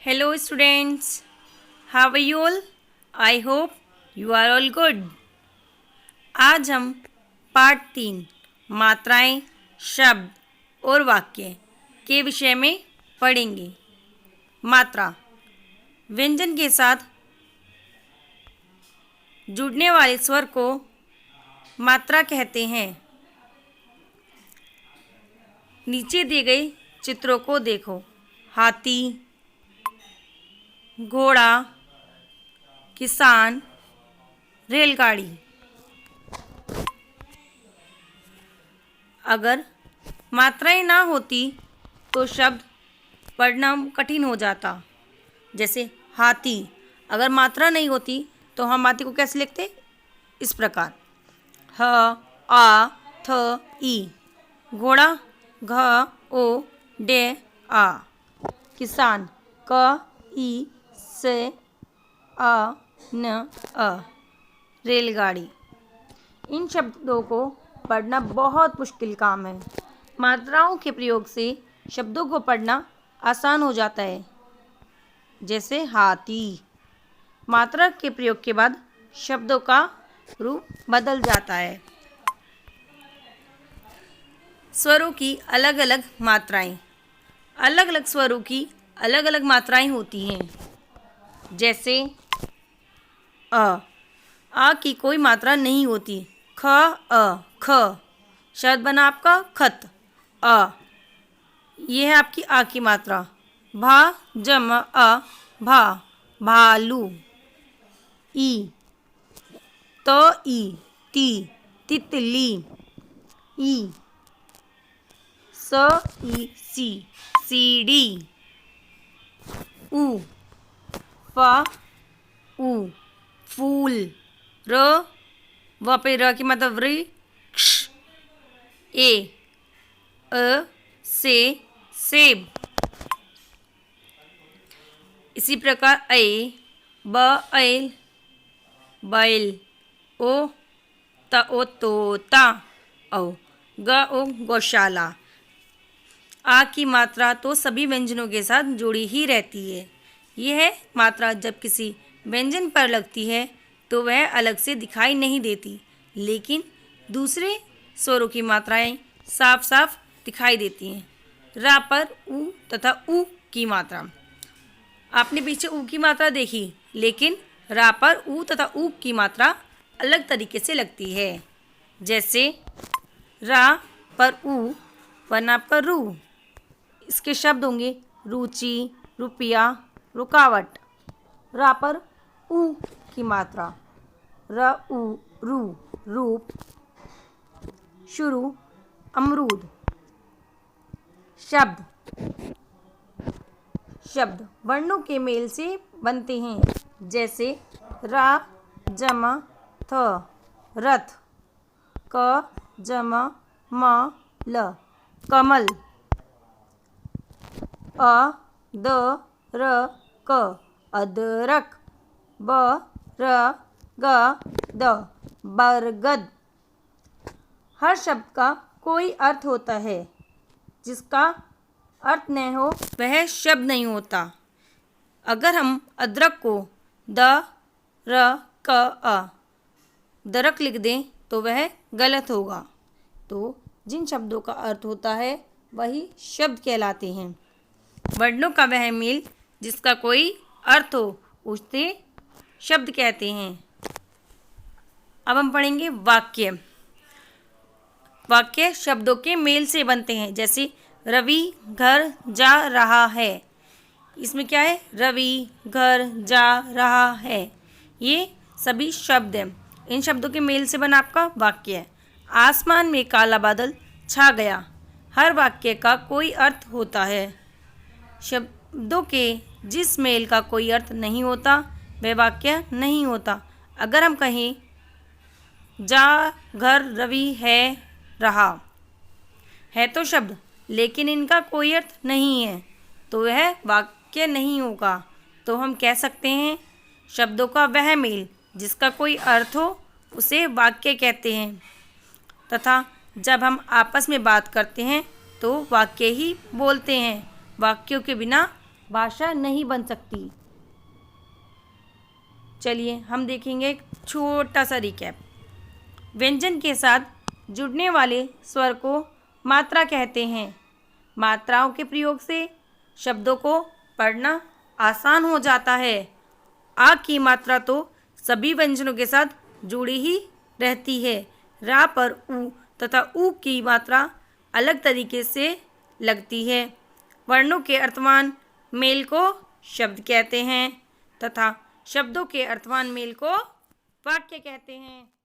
Hello students, how are you all? I hope you are all good. आज हम part 3 मात्राएं, शब्द और वाक्य के विषय में पढ़ेंगे। मात्रा व्यंजन के साथ जुड़ने वाले स्वर को मात्रा कहते हैं। नीचे दिए गए चित्रों को देखो। हाथी, घोड़ा, किसान, रेलगाड़ी। अगर मात्राएं ना होती तो शब्द पढ़ना कठिन हो जाता। जैसे हाथी, अगर मात्रा नहीं होती तो हम हाथी को कैसे लिखते? इस प्रकार ह आ थ ई। घोड़ा घ ओ डे आ। किसान क ई से अ न अ। रेलगाड़ी। इन शब्दों को पढ़ना बहुत मुश्किल काम है। मात्राओं के प्रयोग से शब्दों को पढ़ना आसान हो जाता है। जैसे हाथी, मात्रा के प्रयोग के बाद शब्दों का रूप बदल जाता है। स्वरों की अलग अलग मात्राएं। अलग अलग स्वरों की अलग अलग मात्राएं होती हैं। जैसे आ की कोई मात्रा नहीं होती। ख अ ख शब्द बना आपका खत। अ ये है आपकी आ की मात्रा। भा जम अ भा भालू। ई तो ई ती तितली। ई स ई सी सीढ़ी। उ फ उ फूल। र व पे र की मतलब वृक्ष। ए अ से सेब। इसी प्रकार ऐ ब ऐल बैल। ओ त ओ तोता। औ ग ओ गौशाला। आ की मात्रा तो सभी व्यंजनों के साथ जुड़ी ही रहती है। यह मात्रा जब किसी व्यंजन पर लगती है तो वह अलग से दिखाई नहीं देती, लेकिन दूसरे स्वरों की मात्राएं साफ साफ दिखाई देती हैं। रा पर उ तथा उ की मात्रा। आपने पीछे उ की मात्रा देखी, लेकिन रा पर उ तथा उ की मात्रा अलग तरीके से लगती है। जैसे रा पर उ वन आपका रू। इसके शब्द होंगे रुचि, रुपया, रुकावट। रा पर उ की मात्रा। र उ रू रूप, शुरू, अमरूद। शब्द शब्द वर्णों के मेल से बनते हैं। जैसे रा जमा थ रथ। क जमा म ल कमल। अ द र क अदरक। ब र ग द बरगद। हर शब्द का कोई अर्थ होता है। जिसका अर्थ न हो वह शब्द नहीं होता। अगर हम अदरक को द र क अ दरक लिख दें तो वह गलत होगा। तो जिन शब्दों का अर्थ होता है वही शब्द कहलाते हैं। वर्णों का वह मेल जिसका कोई अर्थ हो उसे शब्द कहते हैं। अब हम पढ़ेंगे वाक्य। वाक्य शब्दों के मेल से बनते हैं। जैसे रवि घर जा रहा है। इसमें क्या है? रवि घर जा रहा है। ये सभी शब्द हैं। इन शब्दों के मेल से बना आपका वाक्य है। आसमान में काला बादल छा गया। हर वाक्य का कोई अर्थ होता है। शब्दों के जिस मेल का कोई अर्थ नहीं होता वह वाक्य नहीं होता। अगर हम कहें जा घर रवि है रहा, है तो शब्द, लेकिन इनका कोई अर्थ नहीं है तो वह वाक्य नहीं होगा। तो हम कह सकते हैं शब्दों का वह मेल जिसका कोई अर्थ हो उसे वाक्य कहते हैं। तथा जब हम आपस में बात करते हैं तो वाक्य ही बोलते हैं। वाक्यों के बिना भाषा नहीं बन सकती। चलिए हम देखेंगे एक छोटा सा रिकैप। व्यंजन के साथ जुड़ने वाले स्वर को मात्रा कहते हैं। मात्राओं के प्रयोग से शब्दों को पढ़ना आसान हो जाता है। आ की मात्रा तो सभी व्यंजनों के साथ जुड़ी ही रहती है। रा पर उ तथा उ की मात्रा अलग तरीके से लगती है। वर्णों के अर्थवान मेल को शब्द कहते हैं तथा शब्दों के अर्थवान मेल को वाक्य कहते हैं।